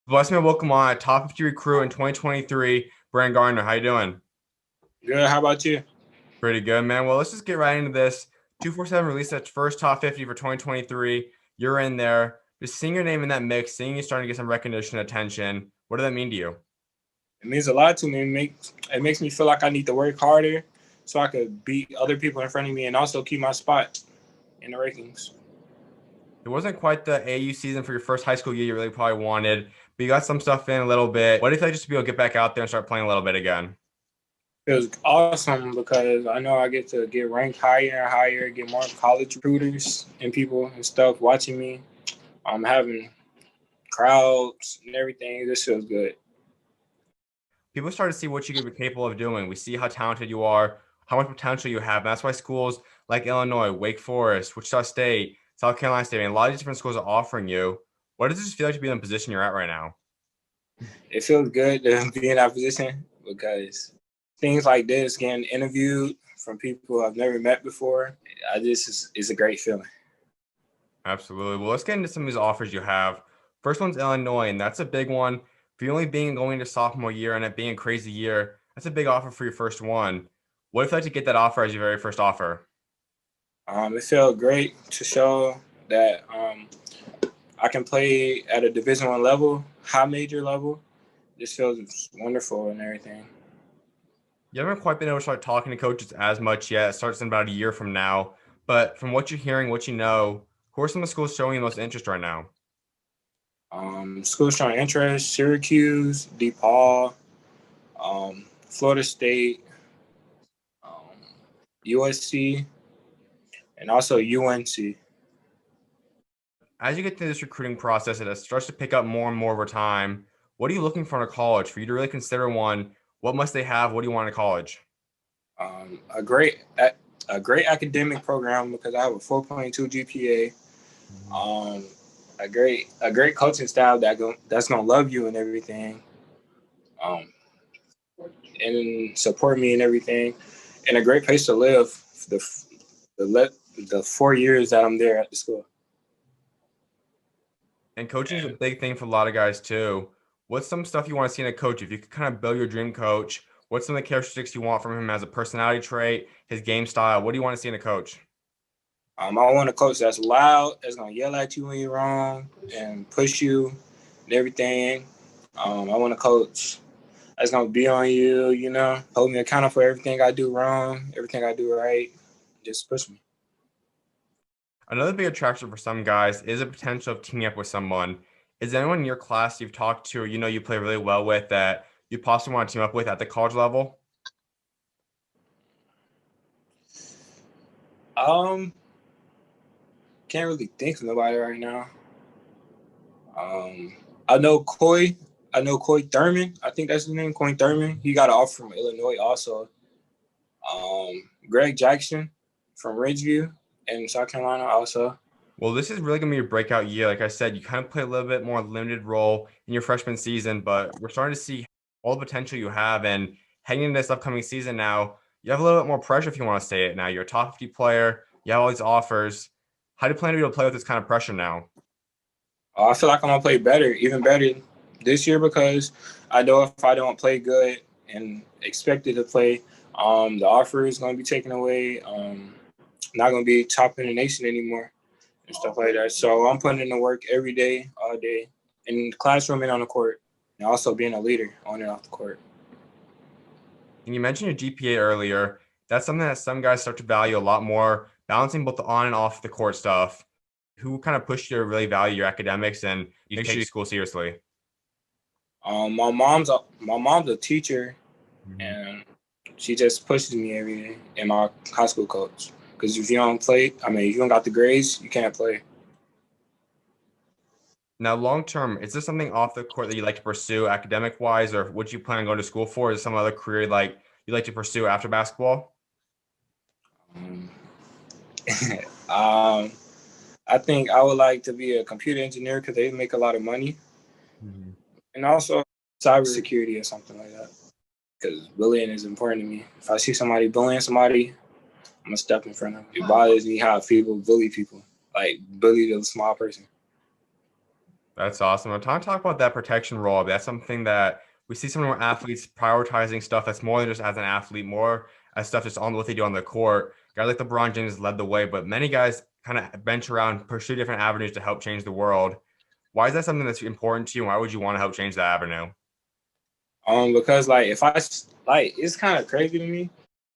Bless me and welcome on top 50 recruit in 2023, Gardner. How you doing? Good. How about you? Pretty good, man. Well, let's just get right into this. 247 released its first top 50 for 2023. You're in there. Just seeing your name in that mix, seeing you starting to get some recognition, attention. What does that mean to you? It means a lot to me. It makes me feel like I need to work harder so I could beat other people in front of me and also keep my spot in the rankings. It wasn't quite the AU season for your first high school year you really probably wanted, but you got some stuff in a little bit. What do you think just to be able to get back out there and start playing a little bit again? It was awesome because I know I get to get ranked higher and higher, get more college recruiters and people and stuff watching me. I'm having crowds and everything. This feels good. People start to see what you could be capable of doing. We see how talented you are, how much potential you have. And that's why schools like Illinois, Wake Forest, Wichita State, South Carolina State, and a lot of these different schools are offering you. What does this feel like to be in the position you're at right now? It feels good to be in that position because things like this, getting interviewed from people I've never met before, it's a great feeling. Absolutely. Well, let's get into some of these offers you have. First one's Illinois, and that's a big one. For you only being going into sophomore year and it being a crazy year, that's a big offer for your first one. What if you like to get that offer as your very first offer? It felt great to show that I can play at a Division I level, high major level. This feels wonderful and everything. You haven't quite been able to start talking to coaches as much yet. It starts in about a year from now. But from what you're hearing, what you know, who are some of the schools showing you the most interest right now? Schools showing interest: Syracuse, DePaul, Florida State, USC, and also UNC. As you get through this recruiting process, it starts to pick up more and more over time. What are you looking for in a college? For you to really consider one, what must they have? What do you want in a college? Um, a great a great academic program because I have a 4.2 GPA. Um, a great coaching style that's gonna love you and everything. Um, and support me and everything, and a great place to live. The the 4 years that I'm there at the school. And coaching is a big thing for a lot of guys too. What's some stuff you want to see in a coach? If you could kind of build your dream coach, what's some of the characteristics you want from him as a personality trait, his game style? What do you want to see in a coach? I want a coach that's loud, that's gonna yell at you when you're wrong and push you and everything. I want a coach that's gonna be on you, hold me accountable for everything I do wrong, everything I do right, just push me. Another big attraction for some guys is the potential of teaming up with someone. Is there anyone in your class you've talked to or you know you play really well with that you possibly want to team up with at the college level? Um, can't really think of nobody right now. Um, I know Coy. I know Coy Thurman. I think that's his name, Coy Thurman. He got an offer from Illinois also. Greg Jackson from Ridgeview in South Carolina also. Well, this is really going to be your breakout year. Like I said, you kind of play a little bit more limited role in your freshman season, but we're starting to see all the potential you have. And heading into this upcoming season now, you have a little bit more pressure if you want to say it now. You're a top 50 player, you have all these offers. How do you plan to be able to play with this kind of pressure now? I feel like I'm gonna play better, even better this year because I know if I don't play good and expected to play, the offer is gonna be taken away. Not gonna be top in the nation anymore and stuff like that. So I'm putting in the work every day, all day, in the classroom and on the court, and also being a leader on and off the court. And you mentioned your GPA earlier. That's something that some guys start to value a lot more, balancing both the on and off the court stuff. Who kind of pushed you to really value your academics and you take school seriously? My mom's a teacher, Mhm. and she just pushes me every day. And my high school coach, because if you don't play, if you don't got the grades, you can't play. Now, long term, is this something off the court that you like to pursue academic wise, or what you plan on going to school for? Is some other career like you like to pursue after basketball? Um, um, I think I would like to be a computer engineer because they make a lot of money, Mhm. and also cybersecurity or something like that. Because bullying is important to me. If I see somebody bullying somebody, I'm gonna step in front of them. It bothers me how people bully people, like bully the small person. That's awesome. I'm trying to talk about that protection role. That's something that we see some more athletes prioritizing stuff that's more than just as an athlete, more as stuff just on what they do on the court. Guys like LeBron James led the way, but many guys kind of bench around, pursue different avenues to help change the world. Why is that something that's important to you? Why would you want to help change that avenue? Because like if like it's kind of crazy to me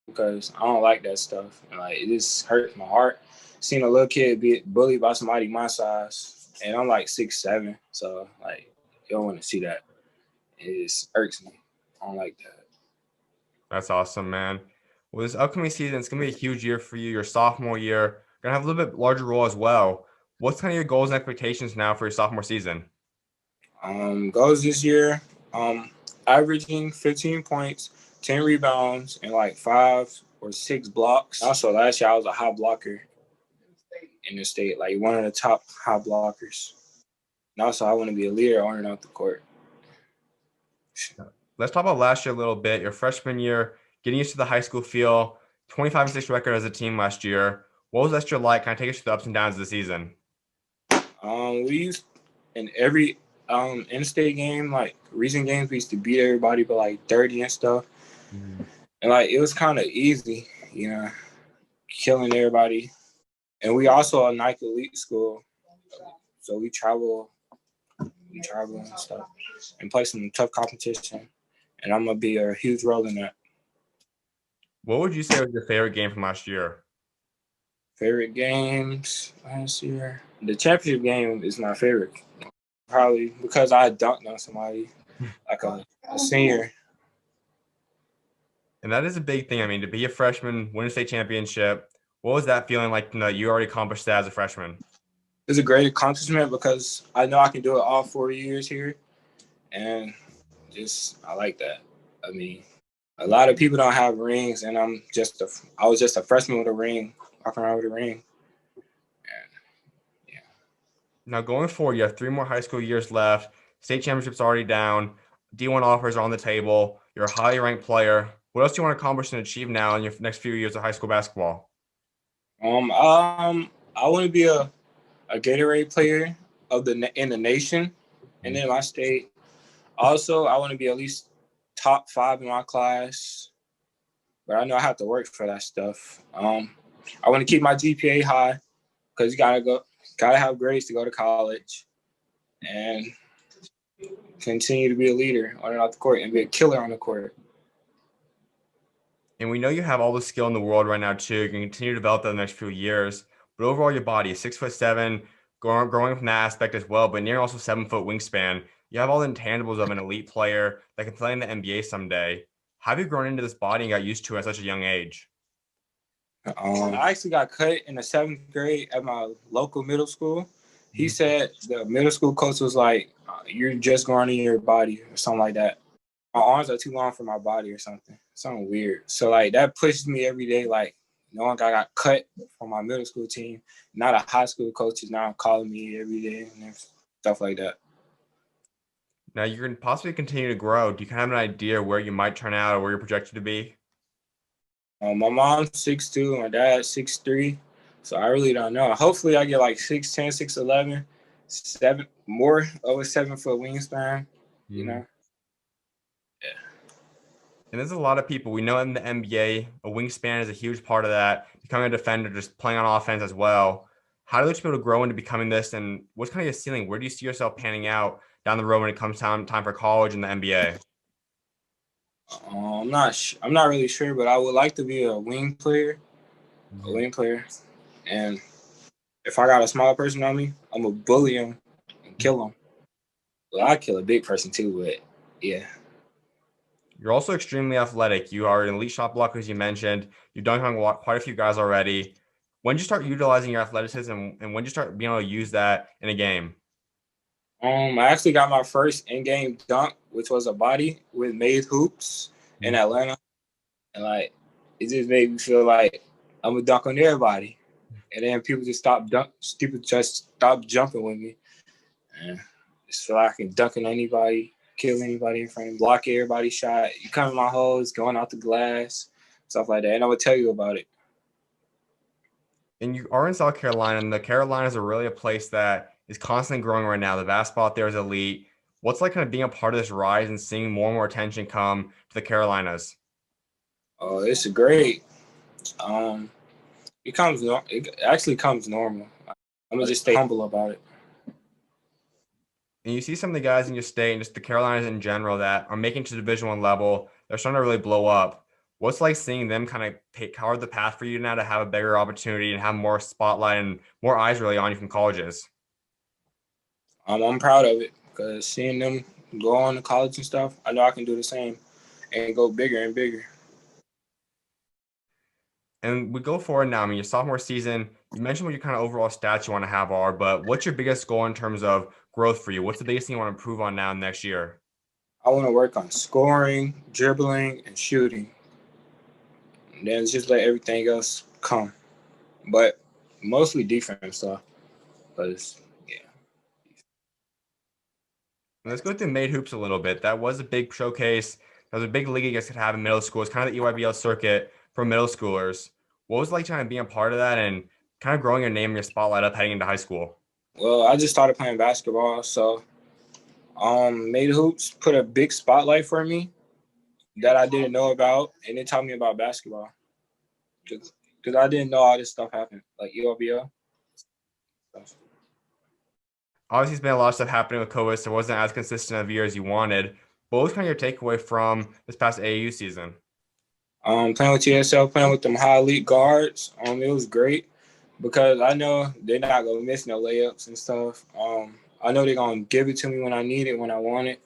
because I don't like that stuff. And, like it just hurts my heart. Seeing a little kid be bullied by somebody my size, and I'm like 6'7", so like you don't want to see that. It just irks me. I don't like that. That's awesome, man. Well, this upcoming season, it's gonna be a huge year for you. Your sophomore year, gonna have a little bit larger role as well. What's kind of your goals and expectations now for your sophomore season? Goals this year, averaging 15 points, 10 rebounds, and like 5 or 6 blocks. Also, last year I was a high blocker in the state, like one of the top high blockers. And also, I want to be a leader on and off the court. Let's talk about last year a little bit. Your freshman year, getting used to the high school feel, 25-6 record as a team last year. What was last year like? Kind of take us through the ups and downs of the season. We used in every in-state game, like recent games, we used to beat everybody by like 30 and stuff. Mm-hmm. And like it was kind of easy, killing everybody. And we also a Nike elite school, so we travel and stuff, and play some tough competition. And I'm gonna be a huge role in that. What would you say was your favorite game from last year? Favorite games last year, the championship game is my favorite, probably because I dunked on somebody like a senior. And that is a big thing. I mean, to be a freshman, win a state championship, what was that feeling like? You already accomplished that as a freshman. It's a great accomplishment because I know I can do it all 4 years here, and I like that. I mean, a lot of people don't have rings, and I was just a freshman with a ring, walking around with a ring. And, yeah. Now, going forward, you have 3 more high school years left. State championship's already down. D1 offers are on the table. You're a highly ranked player. What else do you want to accomplish and achieve now in your next few years of high school basketball? I want to be a Gatorade player in the nation, and in my state. Also, I want to be at least top 5 in my class, but I know I have to work for that stuff. I want to keep my GPA high because you gotta have grades to go to college, and continue to be a leader on and off the court and be a killer on the court. And we know you have all the skill in the world right now too. You can continue to develop that in the next few years. But overall, your body is 6'7", growing from that aspect as well. But near also 7-foot wingspan. You have all the intangibles of an elite player that can play in the NBA someday. How have you grown into this body and got used to it at such a young age? I actually got cut in the 7th grade at my local middle school. He said the middle school coach was like, "You're just growing in your body," or something like that. My arms are too long for my body or something weird. So like that pushes me every day. Like knowing I got cut from my middle school team, not a high school coach is now calling me every day and stuff like that. Now you can possibly continue to grow. Do you kind of have an idea where you might turn out or where you're projected to be? My mom's 6'2", my dad's 6'3", so I really don't know. Hopefully I get like 6'10", 6'11", 7 more of a 7-foot wingspan. You know. Yeah. And there's a lot of people we know in the NBA, a wingspan is a huge part of that. Becoming a defender, just playing on offense as well. How do you expect to grow into becoming this? And what's kind of your ceiling? Where do you see yourself panning out down the road when it comes time for college and the NBA? I'm not really sure, but I would like to be a wing player. And if I got a small person on me, I'm gonna bully him and kill him. Well, I kill a big person too, but yeah. You're also extremely athletic. You are an elite shot blocker, as you mentioned. You've done quite a few guys already. When did you start utilizing your athleticism, and when did you start being able to use that in a game? I actually got my first in-game dunk, which was a body with made hoops in Atlanta, and like it just made me feel like I'm a dunk on everybody. And then people just stopped jumping with me, and just feel like I can dunk on anybody, kill anybody in front of me, block everybody's shot. You come in my holes, going out the glass, stuff like that, and I would tell you about it. And you are in South Carolina, and the Carolinas are really a place that is constantly growing right now. The basketball out there is elite. What's like kind of being a part of this rise and seeing more and more attention come to the Carolinas? Oh, it's great. Um, it actually comes normal. I'm gonna just stay humble about it. And you see some of the guys in your state and just the Carolinas in general that are making to Division 1 level. They're starting to really blow up. What's like seeing them kind of carve the path for you now to have a bigger opportunity and have more spotlight and more eyes really on you from colleges? I'm proud of it because seeing them go on to college and stuff, I know I can do the same and go bigger and bigger. And we go forward now. I mean, your sophomore season, you mentioned what your kind of overall stats you want to have are, but what's your biggest goal in terms of growth for you? What's the biggest thing you want to improve on now next year? I want to work on scoring, dribbling, and shooting. And then just let everything else come. But mostly defense stuff. Because, yeah. Let's go through Made Hoops a little bit. That was a big showcase. That was a big league you guys could have in middle school. It's kind of the EYBL circuit for middle schoolers. What was it like trying to be a part of that and kind of growing your name and your spotlight up heading into high school? Well, I just started playing basketball. So, Made Hoops put a big spotlight for me that I didn't know about. And it taught me about basketball. Because I didn't know all this stuff happened. Like EYBL stuff. Obviously, it's been a lot of stuff happening with COVID, so it wasn't as consistent of a year as you wanted. But what was kind of your takeaway from this past AAU season? Playing with TSL, playing with them high elite guards, it was great because I know they're not gonna miss no layups and stuff. I know they're gonna give it to me when I need it, when I want it.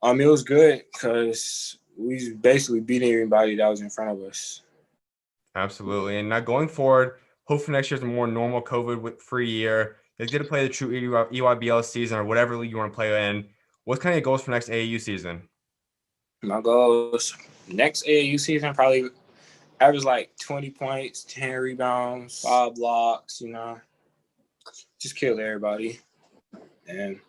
It was good because we basically beat everybody that was in front of us. Absolutely. And now going forward, hopefully next year's a more normal COVID-free year. You get to play the true EYBL season or whatever league you want to play in. What's kind of your goals for next AAU season? My goals next AAU season probably average like 20 points, 10 rebounds, 5 blocks. Just kill everybody and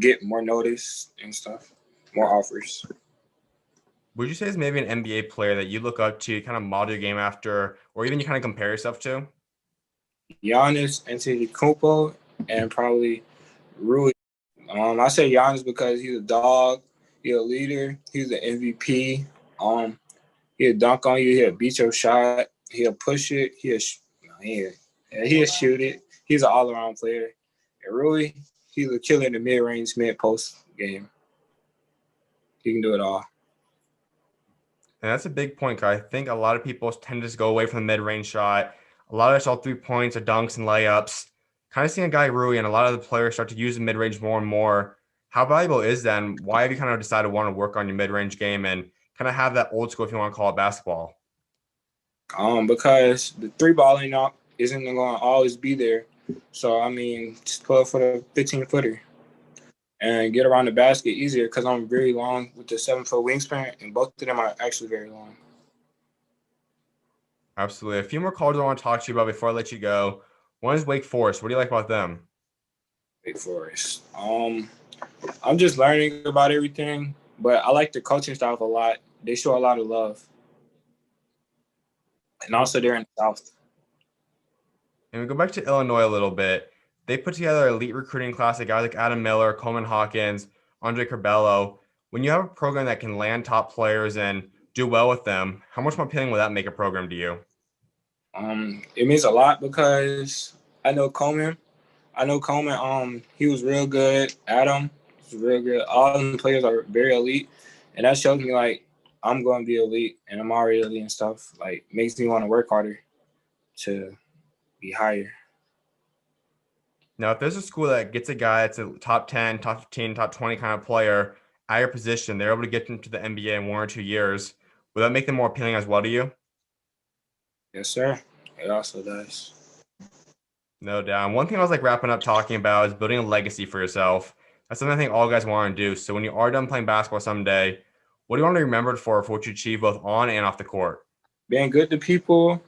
get more notice and stuff, more offers. Would you say is maybe an NBA player that you look up to, kind of model your game after, or even you kind of compare yourself to? Giannis, Antetokounmpo, and probably Rui. I say Giannis because he's a dog, he's a leader, he's an MVP. He'll dunk on you, he'll beat your shot, he'll push it, he'll shoot it. He's an all-around player. And Rui, he's a killer in the mid-range, mid-post game. He can do it all. And that's a big point, 'cause I think a lot of people tend to just go away from the mid-range shot. A lot of it's all 3 points or dunks and layups. Kind of seeing a guy Rui and a lot of the players start to use the mid-range more and more. How valuable is that? And why have you kind of decided to want to work on your mid-range game and kind of have that old school, if you want to call it basketball? Because the three balling up isn't going to always be there. So, just pull up for the 15-footer and get around the basket easier because I'm very long with the 7-foot wingspan, and both of them are actually very long. Absolutely. A few more colleges I want to talk to you about before I let you go. One is Wake Forest. What do you like about them? Wake Forest. I'm just learning about everything, but I like the coaching staff a lot. They show a lot of love. And also they're in the South. And we go back to Illinois a little bit. They put together an elite recruiting class of guys like Adam Miller, Coleman Hawkins, Andre Curbelo. When you have a program that can land top players and do well with them, how much more appealing would that make a program to you? It means a lot because I know Coleman. He was real good. Adam was real good. All the players are very elite. And that shows me like I'm going to be elite and I'm already elite and stuff. Like makes me want to work harder to be higher. Now, if there's a school that gets a guy that's a top 10, top 15, top 20 kind of player at your position, they're able to get into the NBA in 1 or 2 years, would that make them more appealing as well to you? Yes, sir. It also does. No doubt. One thing I was like wrapping up talking about is building a legacy for yourself. That's something I think all guys want to do. So when you are done playing basketball someday, what do you want to be remembered for what you achieve both on and off the court? Being good to people,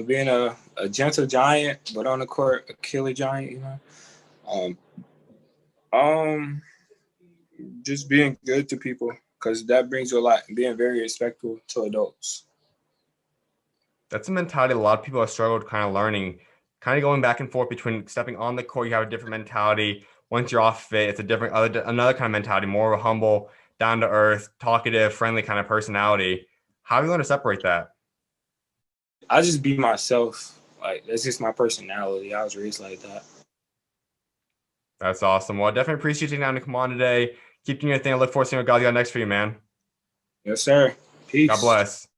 being a gentle giant, but on the court, a killer giant, Um, um, just being good to people because that brings you a lot. Being very respectful to adults. That's a mentality a lot of people have struggled kind of learning. kind of going back and forth between stepping on the court, you have a different mentality. Once you're off it, it's a different another kind of mentality, more of a humble, down to earth, talkative, friendly kind of personality. How are you going to separate that? I just be myself. Like, that's just my personality. I was raised like that. That's awesome. Well, I definitely appreciate you taking time to come on today. Keep doing your thing. I look forward to seeing what God got next for you, man. Yes, sir. God Peace. bless.